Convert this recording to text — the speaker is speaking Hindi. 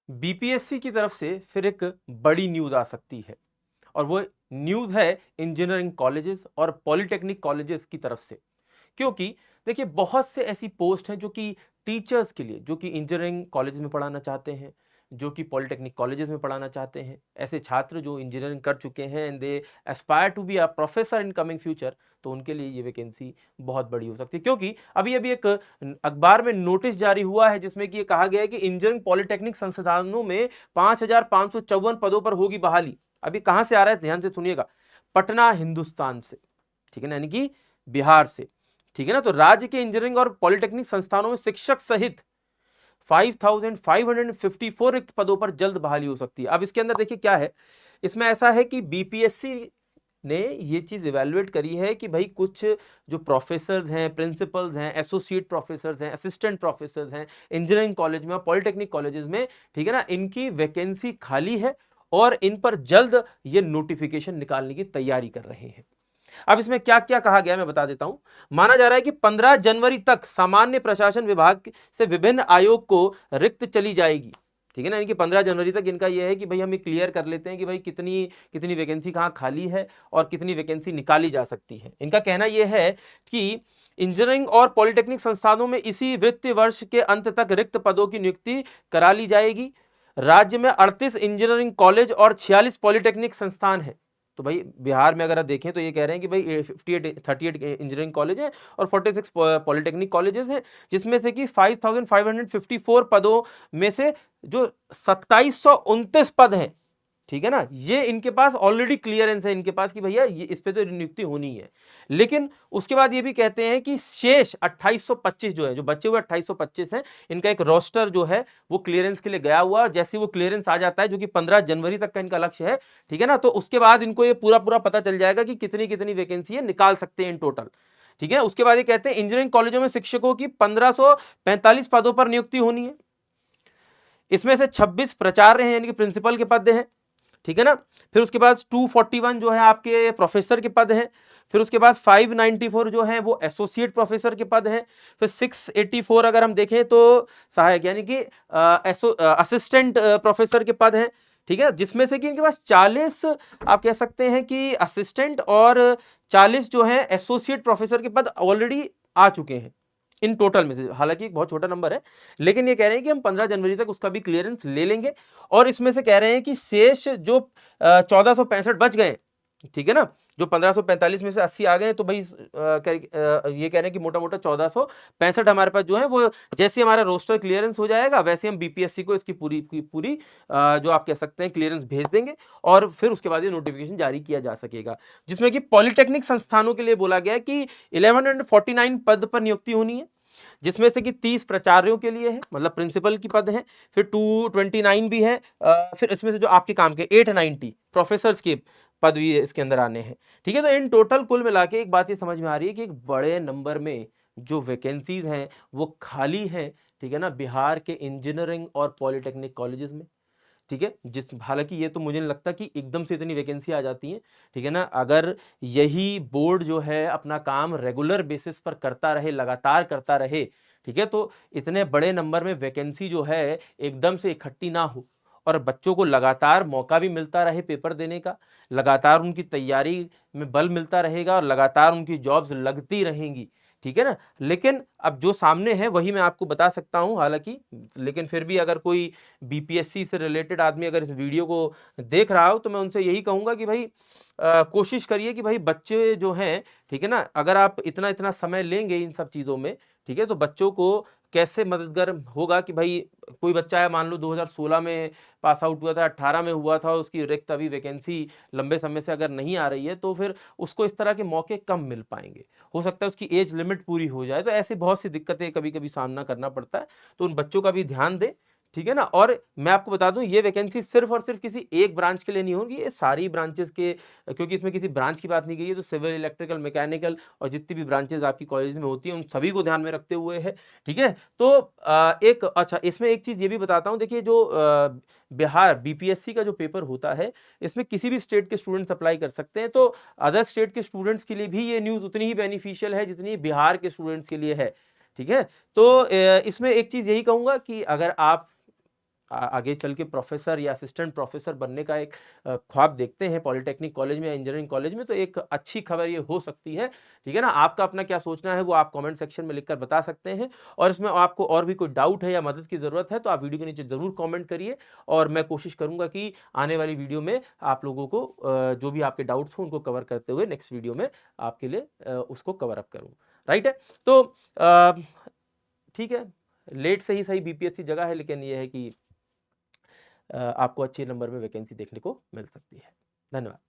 बीपीएससी की तरफ से फिर एक बड़ी न्यूज आ सकती है और वो न्यूज है इंजीनियरिंग कॉलेजेस और पॉलिटेक्निक कॉलेजेस की तरफ से। क्योंकि देखिए बहुत से ऐसी पोस्ट हैं जो कि टीचर्स के लिए, जो कि इंजीनियरिंग कॉलेज में पढ़ाना चाहते हैं, जो कि पॉलिटेक्निक कॉलेजेस में पढ़ाना चाहते हैं, ऐसे छात्र जो इंजीनियरिंग कर चुके हैं and they aspire to be a professor in coming future, तो उनके लिए ये वैकेंसी बहुत बड़ी हो सकती है। क्योंकि अभी अभी एक अखबार में नोटिस जारी हुआ है जिसमें कि ये कहा गया है कि इंजीनियरिंग पॉलिटेक्निक संस्थानों में 5,554 पदों पर होगी बहाली। अभी कहां से आ रहा है, ध्यान से सुनिएगा, पटना हिंदुस्तान से, ठीक है ना, यानी कि बिहार से, ठीक है ना। तो राज्य के इंजीनियरिंग और पॉलिटेक्निक संस्थानों में शिक्षक सहित 5,554 रिक्त पदों पर जल्द बहाली हो सकती है। अब इसके अंदर देखिए क्या है, इसमें ऐसा है कि बीपीएससी ने ये चीज इवेलुएट करी है कि भाई कुछ जो प्रोफेसर्स हैं, प्रिंसिपल्स हैं, एसोसिएट प्रोफेसर्स हैं, असिस्टेंट प्रोफेसर्स हैं इंजीनियरिंग कॉलेज में, पॉलिटेक्निक कॉलेजेस में, ठीक है ना, इनकी वैकेंसी खाली है और इन पर जल्द ये नोटिफिकेशन निकालने की तैयारी कर रहे हैं। अब इसमें क्या क्या कहा गया मैं बता देता हूं। माना जा रहा है कि 15 जनवरी तक सामान्य प्रशासन विभाग से विभिन्न आयोग को रिक्त चली जाएगी, ठीक है ना। यानी कि 15 जनवरी तक इनका यह है कि भाई हम ये क्लियर कर लेते हैं कि भाई कितनी कितनी वैकेंसी कहां खाली है और कितनी वैकेंसी निकाली जा सकती है। इनका कहना यह है कि इंजीनियरिंग और पॉलिटेक्निक संस्थानों में इसी वित्तीय वर्ष के अंत तक रिक्त पदों की नियुक्ति करा ली जाएगी। राज्य में 38 इंजीनियरिंग कॉलेज और 46 पॉलिटेक्निक संस्थान है। तो भाई बिहार में अगर आप देखें तो ये कह रहे हैं कि भाई 38 इंजीनियरिंग कॉलेज है और 46 पॉलिटेक्निक कॉलेजेस हैं, जिसमें से कि 5,554 पदों में से जो 2729 पद हैं, ठीक है ना, ये इनके पास ऑलरेडी क्लियरेंस है इनके पास कि भैया ये इस पे तो नियुक्ति होनी है। लेकिन उसके बाद ये भी कहते हैं कि शेष 2825 जो है, जो बचे हुए 2825 हैं, इनका एक रोस्टर जो है वो क्लियरेंस के लिए गया हुआ। जैसे वो क्लियरेंस आ जाता है, जो कि 15 जनवरी तक का इनका लक्ष्य है, ठीक है ना, तो उसके बाद इनको ये पूरा पूरा पता चल जाएगा कि कितनी कितनी वैकेंसी है, निकाल सकते हैं इन टोटल, ठीक है। उसके बाद ये कहते हैं इंजीनियरिंग कॉलेजों में शिक्षकों की 1545 पदों पर नियुक्ति होनी है। इसमें से 26 प्राचार्य हैं यानी कि प्रिंसिपल के पद हैं, ठीक है ना। फिर उसके बाद 241 जो है आपके प्रोफेसर के पद हैं। फिर उसके बाद 594 जो है वो एसोसिएट प्रोफेसर के पद हैं। फिर 684 अगर हम देखें तो सहायक यानी कि असिस्टेंट प्रोफेसर के पद हैं, ठीक है, जिसमें से कि इनके पास 40 आप कह सकते हैं कि असिस्टेंट और 40 जो है एसोसिएट प्रोफेसर के पद ऑलरेडी आ चुके हैं इन टोटल में से। हालांकि एक बहुत छोटा नंबर है, लेकिन ये कह रहे हैं कि हम 15 जनवरी तक उसका भी क्लियरेंस ले लेंगे। और इसमें से कह रहे हैं कि शेष जो 1465 बच गए, ठीक है ना, जो 1545 में से 80 आ गए, तो भाई ये कह रहे हैं कि मोटा मोटा 1465 हमारे पास जो है वो जैसे हमारा रोस्टर क्लियरेंस हो जाएगा वैसे हम बीपीएससी को इसकी पूरी की पूरी जो आप कह सकते हैं क्लियरेंस भेज देंगे और फिर उसके बाद ये नोटिफिकेशन जारी किया जा सकेगा। जिसमें कि पॉलिटेक्निक संस्थानों के लिए बोला गया है कि 1149 पद पर नियुक्ति होनी है, जिसमें से कि 30 प्राचार्यों के लिए है, मतलब प्रिंसिपल की पद है। फिर 229 भी है, फिर इसमें से जो आपके काम के 890 प्रोफेसर्स के पद भी इसके अंदर आने हैं, ठीक है। तो इन टोटल कुल मिला के एक बात ये समझ में आ रही है कि एक बड़े नंबर में जो वैकेंसीज हैं वो खाली हैं, ठीक है ना, बिहार के इंजीनियरिंग और पॉलिटेक्निक कॉलेजेस में, ठीक है। जिस हालांकि ये तो मुझे नहीं लगता कि एकदम से इतनी वैकेंसी आ जाती है, ठीक है ना। अगर यही बोर्ड जो है अपना काम रेगुलर बेसिस पर करता रहे, लगातार करता रहे, ठीक है, तो इतने बड़े नंबर में वैकेंसी जो है एकदम से इकट्ठी ना हो और बच्चों को लगातार मौका भी मिलता रहे पेपर देने का, लगातार उनकी तैयारी में बल मिलता रहेगा और लगातार उनकी जॉब्स लगती रहेंगी, ठीक है ना। लेकिन अब जो सामने है वही मैं आपको बता सकता हूं हालांकि, लेकिन फिर भी अगर कोई बीपीएससी से रिलेटेड आदमी अगर इस वीडियो को देख रहा हो तो मैं उनसे यही कहूंगा कि भाई कोशिश करिए कि भाई बच्चे जो हैं, ठीक है ना, अगर आप इतना इतना समय लेंगे इन सब चीज़ों में, ठीक है, तो बच्चों को कैसे मददगार होगा कि भाई कोई बच्चा है मान लो 2016 में पास आउट हुआ था, 18 में हुआ था, उसकी रिक्त अभी वैकेंसी लंबे समय से अगर नहीं आ रही है तो फिर उसको इस तरह के मौके कम मिल पाएंगे। हो सकता है उसकी एज लिमिट पूरी हो जाए, तो ऐसी बहुत सी दिक्कतें कभी कभी सामना करना पड़ता है, तो उन बच्चों का भी ध्यान दें, ठीक है ना। और मैं आपको बता दूं ये वैकेंसी सिर्फ और सिर्फ किसी एक ब्रांच के लिए नहीं होगी, ये सारी ब्रांचेस के, क्योंकि इसमें किसी ब्रांच की बात नहीं की है, तो सिविल, इलेक्ट्रिकल, मैकेनिकल और जितनी भी ब्रांचेस आपकी कॉलेज में होती हैं उन सभी को ध्यान में रखते हुए है, ठीक है। तो एक अच्छा इसमें एक चीज ये भी बताता हूं, देखिए जो बिहार बीपीएससी का जो पेपर होता है इसमें किसी भी स्टेट के स्टूडेंट्स अप्लाई कर सकते हैं, तो अदर स्टेट के स्टूडेंट्स के लिए भी ये न्यूज उतनी ही बेनिफिशियल है जितनी बिहार के स्टूडेंट्स के लिए है, ठीक है। तो इसमें एक चीज यही कहूंगा कि अगर आप आगे चल के प्रोफेसर या असिस्टेंट प्रोफेसर बनने का एक ख्वाब देखते हैं पॉलिटेक्निक कॉलेज में या इंजीनियरिंग कॉलेज में, तो एक अच्छी खबर ये हो सकती है। ठीक है ना? आपका अपना क्या सोचना है वो आप कमेंट सेक्शन में लिखकर बता सकते हैं, और इसमें आपको और भी कोई डाउट है या मदद की ज़रूरत है तो आप वीडियो के नीचे ज़रूर कमेंट करिए, और मैं कोशिश करूँगा कि आने वाली वीडियो में आप लोगों को जो भी आपके डाउट्स हों उनको कवर करते हुए नेक्स्ट वीडियो में आपके लिए उसको कवर अप करूँ। राइट है? तो ठीक है, लेट से ही सही बीपीएससी जगह है, लेकिन ये है कि आपको अच्छे नंबर में वैकेंसी देखने को मिल सकती है। धन्यवाद।